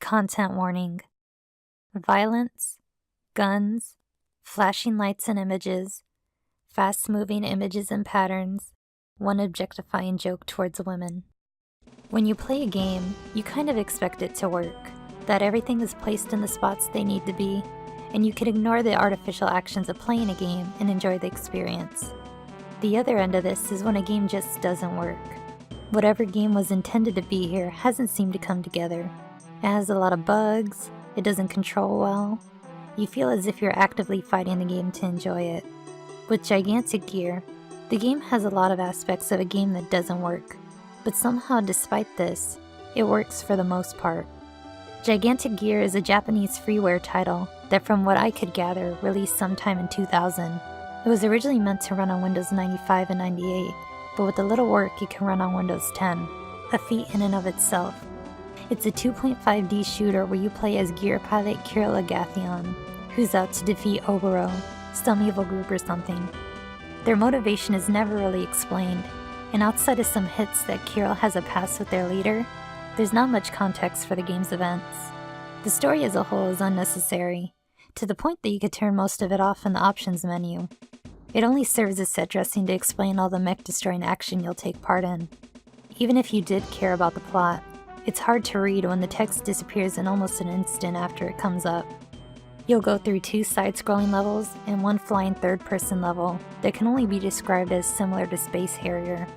Content warning. Violence, guns, flashing lights and images, fast-moving images and patterns, one objectifying joke towards women. When you play a game, you kind of expect it to work, that everything is placed in the spots they need to be, and you can ignore the artificial actions of playing a game and enjoy the experience. The other end of this is when a game just doesn't work. Whatever game was intended to be here hasn't seemed to come together. It has a lot of bugs, it doesn't control well. You feel as if you're actively fighting the game to enjoy it. With Gigantic Gear, the game has a lot of aspects of a game that doesn't work, but somehow despite this, it works for the most part. Gigantic Gear is a Japanese freeware title that, from what I could gather, released sometime in 2000. It was originally meant to run on Windows 95 and 98, but with a little work it can run on Windows 10, a feat in and of itself. It's a 2.5D shooter where you play as gear pilot Kirill Agathion, who's out to defeat Oboro, some evil group or something. Their motivation is never really explained, and outside of some hits that Kirill has a past with their leader, there's not much context for the game's events. The story as a whole is unnecessary, to the point that you could turn most of it off in the options menu. It only serves as set dressing to explain all the mech-destroying action you'll take part in. Even if you did care about the plot, it's hard to read when the text disappears in almost an instant after it comes up. You'll go through 2 side-scrolling levels and 1 flying third-person level that can only be described as similar to Space Harrier.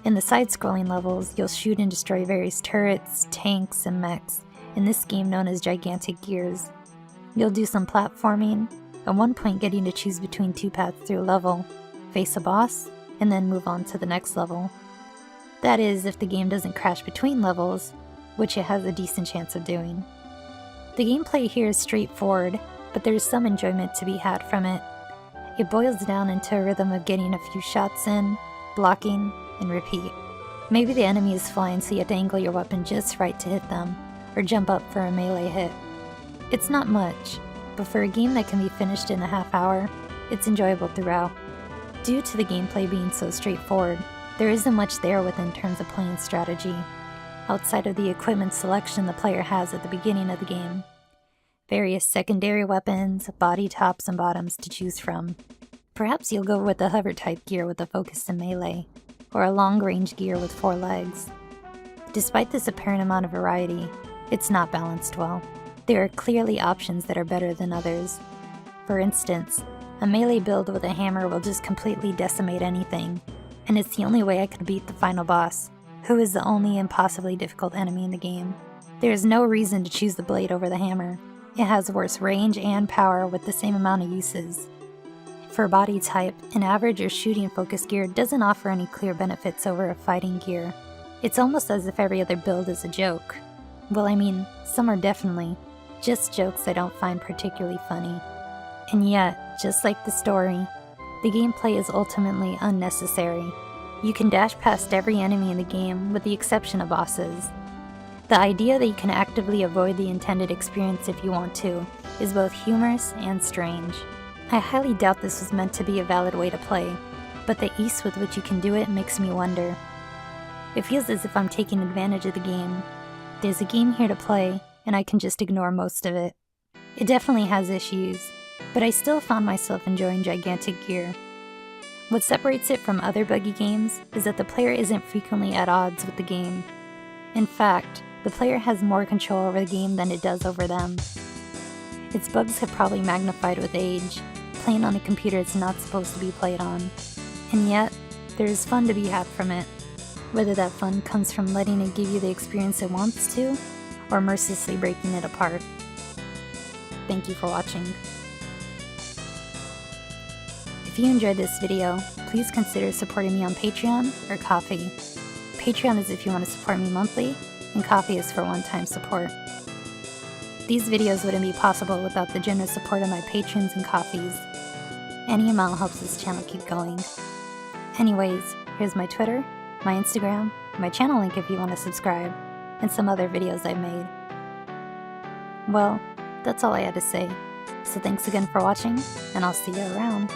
In the side-scrolling levels, you'll shoot and destroy various turrets, tanks, and mechs, in this game known as Gigantic Gears. You'll do some platforming, at one point getting to choose between 2 paths through a level, face a boss, and then move on to the next level. That is, if the game doesn't crash between levels, which it has a decent chance of doing. The gameplay here is straightforward, but there is some enjoyment to be had from it. It boils down into a rhythm of getting a few shots in, blocking, and repeat. Maybe the enemy is flying, so you have to angle your weapon just right to hit them, or jump up for a melee hit. It's not much, but for a game that can be finished in a half hour, it's enjoyable throughout. Due to the gameplay being so straightforward, there isn't much there within terms of playing strategy, outside of the equipment selection the player has at the beginning of the game. Various secondary weapons, body tops and bottoms to choose from. Perhaps you'll go with a hover type gear with a focus in melee, or a long range gear with 4 legs. Despite this apparent amount of variety, it's not balanced well. There are clearly options that are better than others. For instance, a melee build with a hammer will just completely decimate anything, and it's the only way I could beat the final boss, who is the only impossibly difficult enemy in the game. There is no reason to choose the blade over the hammer. It has worse range and power with the same amount of uses. For body type, an average or shooting focus gear doesn't offer any clear benefits over a fighting gear. It's almost as if every other build is a joke. Well, I mean, some are definitely just jokes I don't find particularly funny. And yet, just like the story, the gameplay is ultimately unnecessary. You can dash past every enemy in the game with the exception of bosses. The idea that you can actively avoid the intended experience if you want to is both humorous and strange. I highly doubt this was meant to be a valid way to play, but the ease with which you can do it makes me wonder. It feels as if I'm taking advantage of the game. There's a game here to play, and I can just ignore most of it. It definitely has issues, but I still found myself enjoying Gigantic Gear. What separates it from other buggy games is that the player isn't frequently at odds with the game. In fact, the player has more control over the game than it does over them. Its bugs have probably magnified with age, playing on a computer it's not supposed to be played on. And yet, there is fun to be had from it, whether that fun comes from letting it give you the experience it wants to, or mercilessly breaking it apart. Thank you for watching. If you enjoyed this video, please consider supporting me on Patreon or Ko-fi. Patreon is if you want to support me monthly, and Ko-fi is for one-time support. These videos wouldn't be possible without the generous support of my patrons and Ko-fis. Any amount helps this channel keep going. Anyways, here's my Twitter, my Instagram, my channel link if you want to subscribe, and some other videos I've made. Well, that's all I had to say. So thanks again for watching, and I'll see you around.